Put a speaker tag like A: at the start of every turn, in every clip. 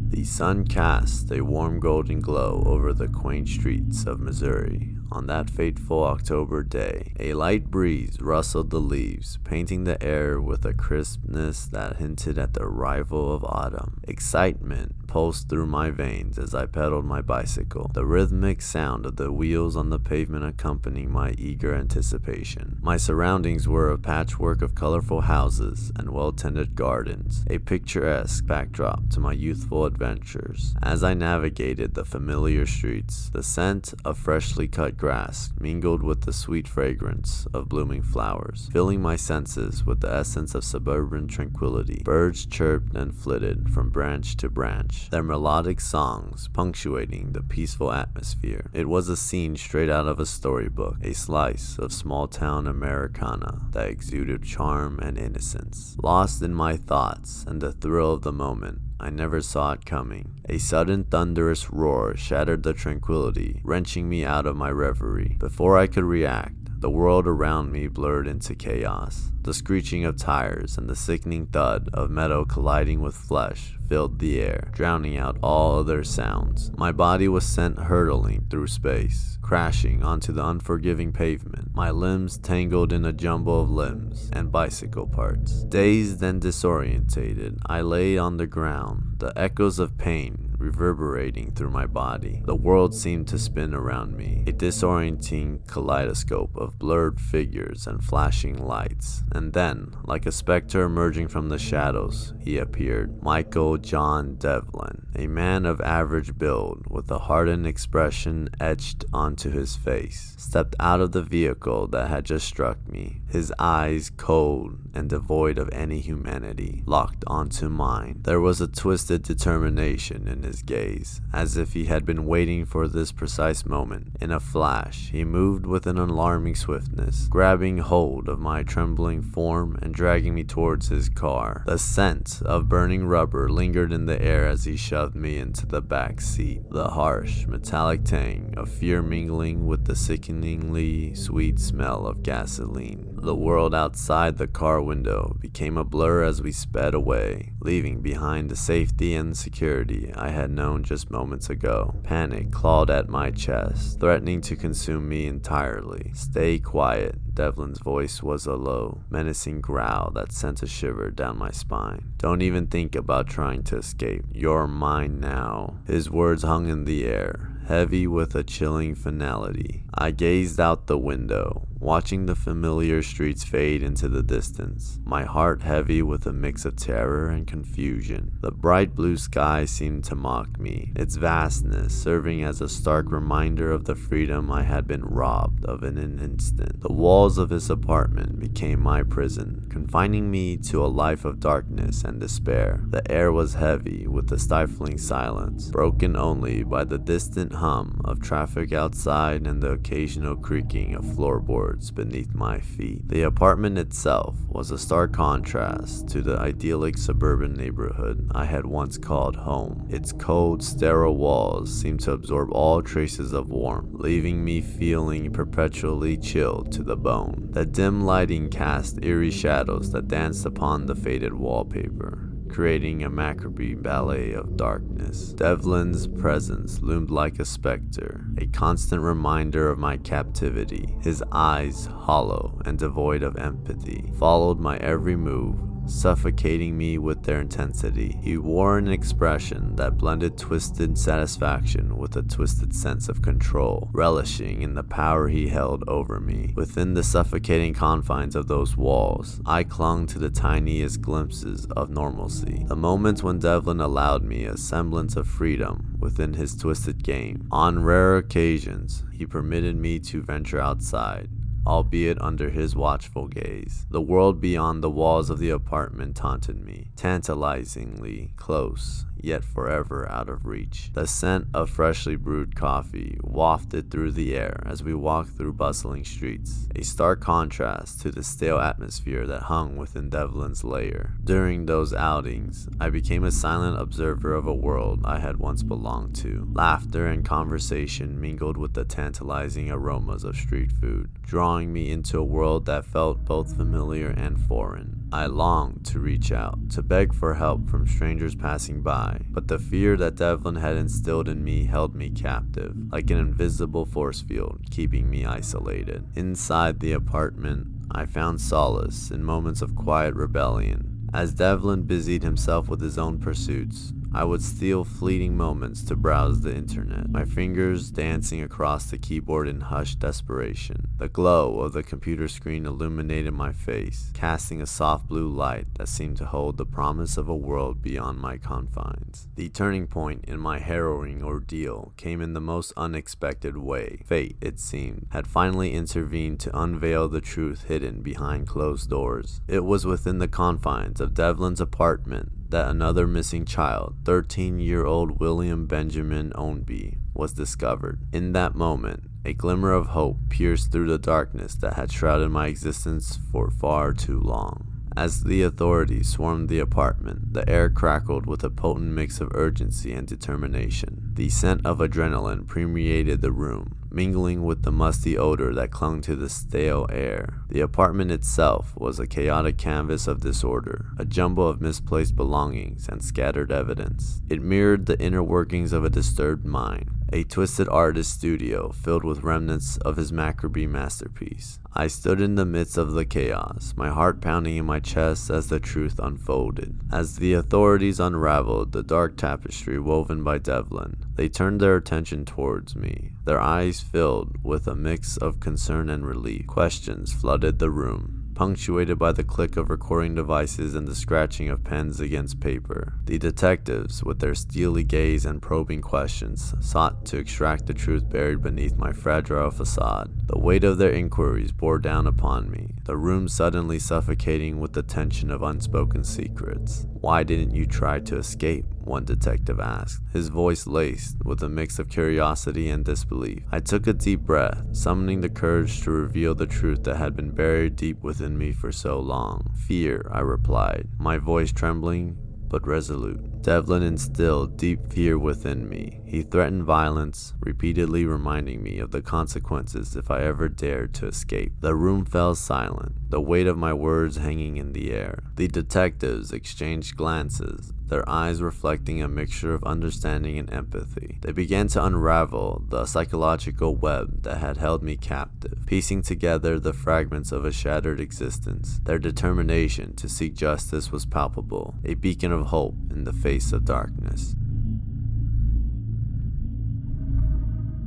A: The sun cast a warm golden glow over the quaint streets of Missouri. On that fateful October day, a light breeze rustled the leaves, painting the air with a crispness that hinted at the arrival of autumn. Excitement pulsed through my veins as I pedaled my bicycle, the rhythmic sound of the wheels on the pavement accompanying my eager anticipation. My surroundings were a patchwork of colorful houses and well-tended gardens, a picturesque backdrop to my youthful adventures. As I navigated the familiar streets, the scent of freshly cut grass mingled with the sweet fragrance of blooming flowers, filling my senses with the essence of suburban tranquility. Birds chirped and flitted from branch to branch, their melodic songs punctuating the peaceful atmosphere. It was a scene straight out of a storybook, a slice of small-town Americana that exuded charm and innocence. Lost in my thoughts and the thrill of the moment, I never saw it coming. A sudden thunderous roar shattered the tranquility, wrenching me out of my reverie. Before I could react, the world around me blurred into chaos. The screeching of tires and the sickening thud of metal colliding with flesh filled the air, drowning out all other sounds. My body was sent hurtling through space, crashing onto the unforgiving pavement, my limbs tangled in a jumble of limbs and bicycle parts. Dazed and disorientated, I lay on the ground, the echoes of pain reverberating through my body. The world seemed to spin around me, a disorienting kaleidoscope of blurred figures and flashing lights. And then, like a specter emerging from the shadows, he appeared. Michael John Devlin, a man of average build with a hardened expression etched onto his face, stepped out of the vehicle that had just struck me, his eyes cold and devoid of any humanity, locked onto mine. There was a twisted determination in his gaze, as if he had been waiting for this precise moment. In a flash, he moved with an alarming swiftness, grabbing hold of my trembling form and dragging me towards his car. The scent of burning rubber lingered in the air as he shoved me into the back seat, the harsh, metallic tang of fear mingling with the sickeningly sweet smell of gasoline. The world outside the car window became a blur as we sped away, leaving behind the safety and security I had known just moments ago. Panic clawed at my chest, threatening to consume me entirely. "Stay quiet." Devlin's voice was a low, menacing growl that sent a shiver down my spine. "Don't even think about trying to escape. You're mine now." His words hung in the air, heavy with a chilling finality. I gazed out the window, watching the familiar streets fade into the distance, my heart heavy with a mix of terror and confusion. The bright blue sky seemed to mock me, its vastness serving as a stark reminder of the freedom I had been robbed of in an instant. The walls of his apartment became my prison, confining me to a life of darkness and despair. The air was heavy with the stifling silence, broken only by the distant hum of traffic outside and the occasional creaking of floorboards beneath my feet. The apartment itself was a stark contrast to the idyllic suburban neighborhood I had once called home. Its cold, sterile walls seemed to absorb all traces of warmth, leaving me feeling perpetually chilled to the bone. The dim lighting cast eerie shadows that danced upon the faded wallpaper, creating a macabre ballet of darkness. Devlin's presence loomed like a specter, a constant reminder of my captivity. His eyes, hollow and devoid of empathy, followed my every move, suffocating me with their intensity. He wore an expression that blended twisted satisfaction with a twisted sense of control, relishing in the power he held over me. Within the suffocating confines of those walls, I clung to the tiniest glimpses of normalcy, the moments when Devlin allowed me a semblance of freedom within his twisted game. On rare occasions, he permitted me to venture outside, albeit under his watchful gaze. The world beyond the walls of the apartment taunted me, tantalizingly close, yet forever out of reach. The scent of freshly brewed coffee wafted through the air as we walked through bustling streets, a stark contrast to the stale atmosphere that hung within Devlin's lair. During those outings, I became a silent observer of a world I had once belonged to. Laughter and conversation mingled with the tantalizing aromas of street food, drawing drawing me into a world that felt both familiar and foreign. I longed to reach out, to beg for help from strangers passing by, but the fear that Devlin had instilled in me held me captive, like an invisible force field, keeping me isolated. Inside the apartment, I found solace in moments of quiet rebellion. As Devlin busied himself with his own pursuits, I would steal fleeting moments to browse the internet, my fingers dancing across the keyboard in hushed desperation. The glow of the computer screen illuminated my face, casting a soft blue light that seemed to hold the promise of a world beyond my confines. The turning point in my harrowing ordeal came in the most unexpected way. Fate, it seemed, had finally intervened to unveil the truth hidden behind closed doors. It was within the confines of Devlin's apartment that another missing child, 13-year-old William Benjamin Ownby, was discovered. In that moment, a glimmer of hope pierced through the darkness that had shrouded my existence for far too long. As the authorities swarmed the apartment, the air crackled with a potent mix of urgency and determination. The scent of adrenaline permeated the room, mingling with the musty odor that clung to the stale air. The apartment itself was a chaotic canvas of disorder, a jumble of misplaced belongings and scattered evidence. It mirrored the inner workings of a disturbed mind, a twisted artist's studio filled with remnants of his Maccabee masterpiece. I stood in the midst of the chaos, my heart pounding in my chest as the truth unfolded. As the authorities unraveled the dark tapestry woven by Devlin, they turned their attention towards me, their eyes filled with a mix of concern and relief. Questions flooded the room, punctuated by the click of recording devices and the scratching of pens against paper. The detectives, with their steely gaze and probing questions, sought to extract the truth buried beneath my fragile facade. The weight of their inquiries bore down upon me, the room suddenly suffocating with the tension of unspoken secrets. "Why didn't you try to escape?" one detective asked, his voice laced with a mix of curiosity and disbelief. I took a deep breath, summoning the courage to reveal the truth that had been buried deep within me for so long. "Fear," I replied, my voice trembling but resolute. Devlin instilled deep fear within me. He threatened violence, repeatedly reminding me of the consequences if I ever dared to escape. The room fell silent, the weight of my words hanging in the air. The detectives exchanged glances, their eyes reflecting a mixture of understanding and empathy. They began to unravel the psychological web that had held me captive, piecing together the fragments of a shattered existence. Their determination to seek justice was palpable, a beacon of hope in the face of darkness.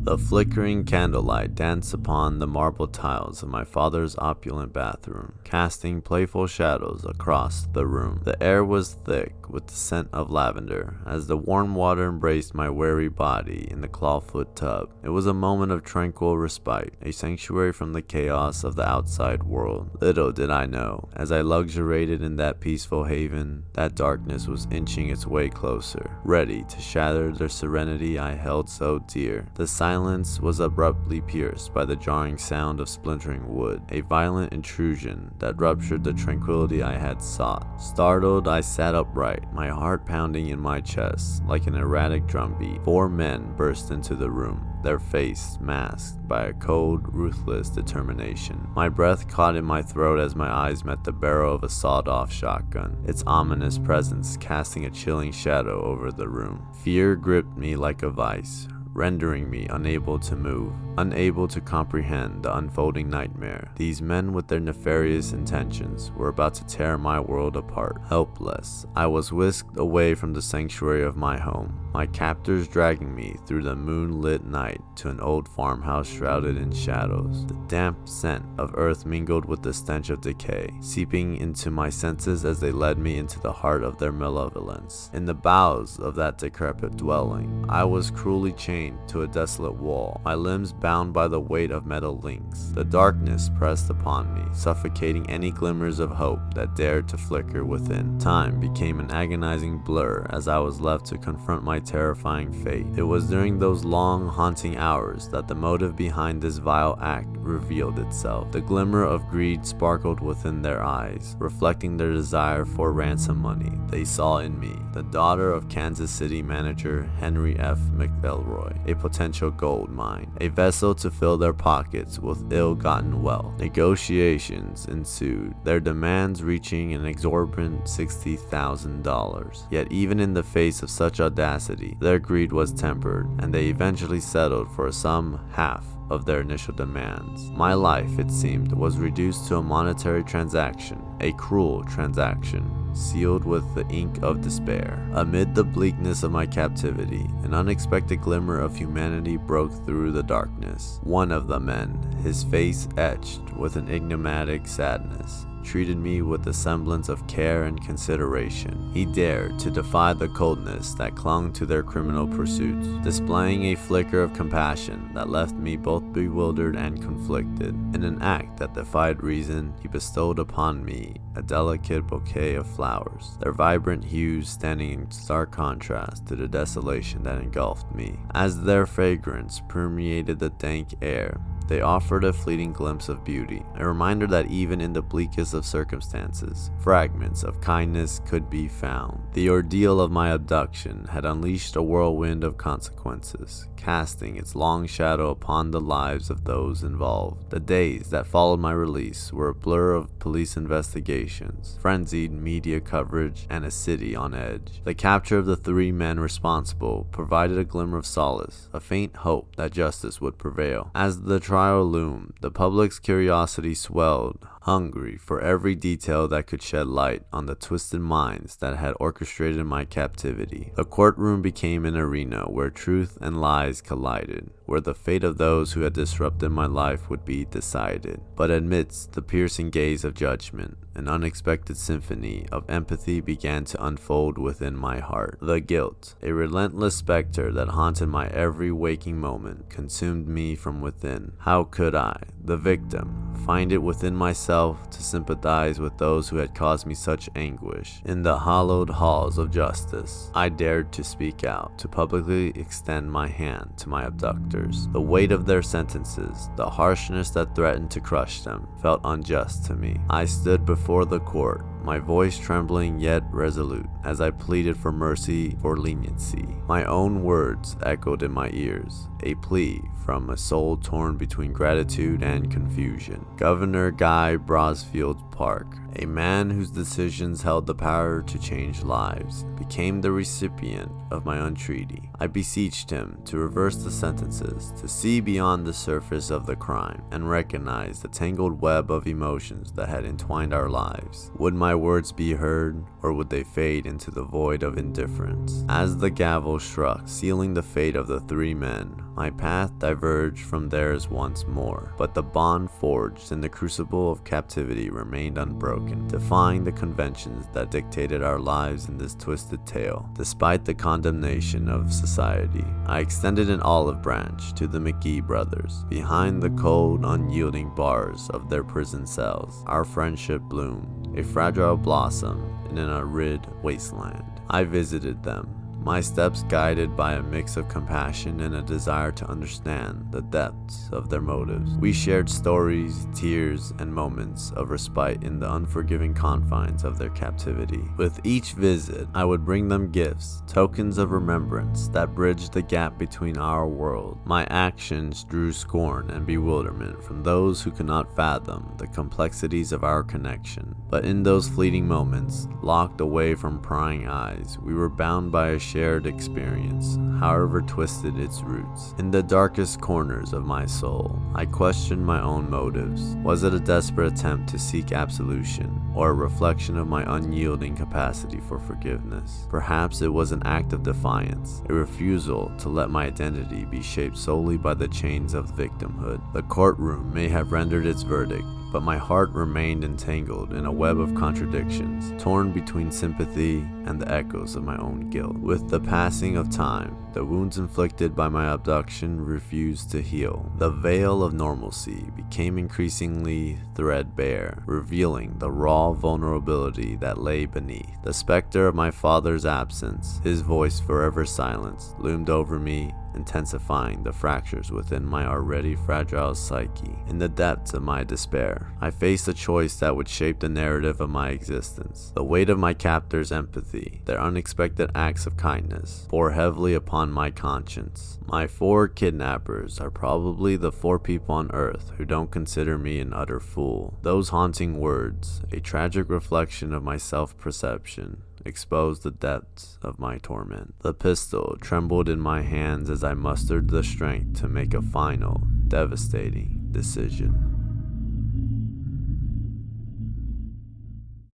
A: The flickering candlelight danced upon the marble tiles of my father's opulent bathroom, casting playful shadows across the room. The air was thick with the scent of lavender as the warm water embraced my weary body in the clawfoot tub. It was a moment of tranquil respite, a sanctuary from the chaos of the outside world. Little did I know, as I luxuriated in that peaceful haven, that darkness was inching its way closer, ready to shatter the serenity I held so dear. The silence was abruptly pierced by the jarring sound of splintering wood, a violent intrusion that ruptured the tranquility I had sought. Startled, I sat upright, my heart pounding in my chest like an erratic drumbeat. 4 men burst into the room, their faces masked by a cold, ruthless determination. My breath caught in my throat as my eyes met the barrel of a sawed-off shotgun, its ominous presence casting a chilling shadow over the room. Fear gripped me like a vice, rendering me unable to move, unable to comprehend the unfolding nightmare. These men with their nefarious intentions were about to tear my world apart. Helpless, I was whisked away from the sanctuary of my home, my captors dragging me through the moonlit night to an old farmhouse shrouded in shadows. The damp scent of earth mingled with the stench of decay, seeping into my senses as they led me into the heart of their malevolence. In the bowels of that decrepit dwelling, I was cruelly chained to a desolate wall, my limbs bound by the weight of metal links. The darkness pressed upon me, suffocating any glimmers of hope that dared to flicker within. Time became an agonizing blur as I was left to confront my terrifying fate. It was during those long, haunting hours that the motive behind this vile act revealed itself. The glimmer of greed sparkled within their eyes, reflecting their desire for ransom money. They saw in me the daughter of Kansas City manager Henry McElroy, a potential gold mine, a vessel to fill their pockets with ill-gotten wealth. Negotiations ensued, their demands reaching an exorbitant $60,000. Yet even in the face of such audacity, their greed was tempered, and they eventually settled for a sum half of their initial demands. My life, it seemed, was reduced to a monetary transaction, a cruel transaction, sealed with the ink of despair. Amid the bleakness of my captivity, an unexpected glimmer of humanity broke through the darkness. One of the men, his face etched with an enigmatic sadness, treated me with a semblance of care and consideration. He dared to defy the coldness that clung to their criminal pursuits, displaying a flicker of compassion that left me both bewildered and conflicted. In an act that defied reason, he bestowed upon me a delicate bouquet of flowers, their vibrant hues standing in stark contrast to the desolation that engulfed me. As their fragrance permeated the dank air, they offered a fleeting glimpse of beauty, a reminder that even in the bleakest of circumstances, fragments of kindness could be found. The ordeal of my abduction had unleashed a whirlwind of consequences, casting its long shadow upon the lives of those involved. The days that followed my release were a blur of police investigations, frenzied media coverage, and a city on edge. The capture of the three men responsible provided a glimmer of solace, a faint hope that justice would prevail. As the trial loomed, the public's curiosity swelled, hungry for every detail that could shed light on the twisted minds that had orchestrated my captivity. The courtroom became an arena where truth and lies collided, where the fate of those who had disrupted my life would be decided. But amidst the piercing gaze of judgment, an unexpected symphony of empathy began to unfold within my heart. The guilt, a relentless specter that haunted my every waking moment, consumed me from within. How could I, the victim, find it within myself to sympathize with those who had caused me such anguish? In the hallowed halls of justice, I dared to speak out, to publicly extend my hand to my abductors. The weight of their sentences, the harshness that threatened to crush them, felt unjust to me. I stood before the court, my voice trembling yet resolute, as I pleaded for mercy, for leniency. My own words echoed in my ears, a plea from a soul torn between gratitude and confusion. Governor Guy Brosfield Park, a man whose decisions held the power to change lives, became the recipient of my entreaty. I beseeched him to reverse the sentences, to see beyond the surface of the crime, and recognize the tangled web of emotions that had entwined our lives. Would my words be heard, or would they fade into the void of indifference? As the gavel struck, sealing the fate of the three men, my path diverged from theirs once more, but the bond forged in the crucible of captivity remained unbroken, defying the conventions that dictated our lives in this twisted tale. Despite the condemnation of society, I extended an olive branch to the McGee brothers. Behind the cold, unyielding bars of their prison cells, our friendship bloomed, a fragile blossom in an arid wasteland. I visited them, my steps guided by a mix of compassion and a desire to understand the depths of their motives. We shared stories, tears, and moments of respite in the unforgiving confines of their captivity. With each visit, I would bring them gifts, tokens of remembrance that bridged the gap between our world. My actions drew scorn and bewilderment from those who could not fathom the complexities of our connection. But in those fleeting moments, locked away from prying eyes, we were bound by a shared experience, however twisted its roots. In the darkest corners of my soul, I questioned my own motives. Was it a desperate attempt to seek absolution, or a reflection of my unyielding capacity for forgiveness? Perhaps it was an act of defiance, a refusal to let my identity be shaped solely by the chains of victimhood. The courtroom may have rendered its verdict, but my heart remained entangled in a web of contradictions, torn between sympathy and the echoes of my own guilt. With the passing of time, the wounds inflicted by my abduction refused to heal. The veil of normalcy became increasingly threadbare, revealing the raw vulnerability that lay beneath. The specter of my father's absence, his voice forever silenced, loomed over me, intensifying the fractures within my already fragile psyche. In the depths of my despair, I faced a choice that would shape the narrative of my existence. The weight of my captors' empathy, their unexpected acts of kindness, bore heavily upon my conscience. My 4 kidnappers are probably the 4 people on Earth who don't consider me an utter fool. Those haunting words, a tragic reflection of my self-perception, exposed the depths of my torment. The pistol trembled in my hands as I mustered the strength to make a final, devastating decision.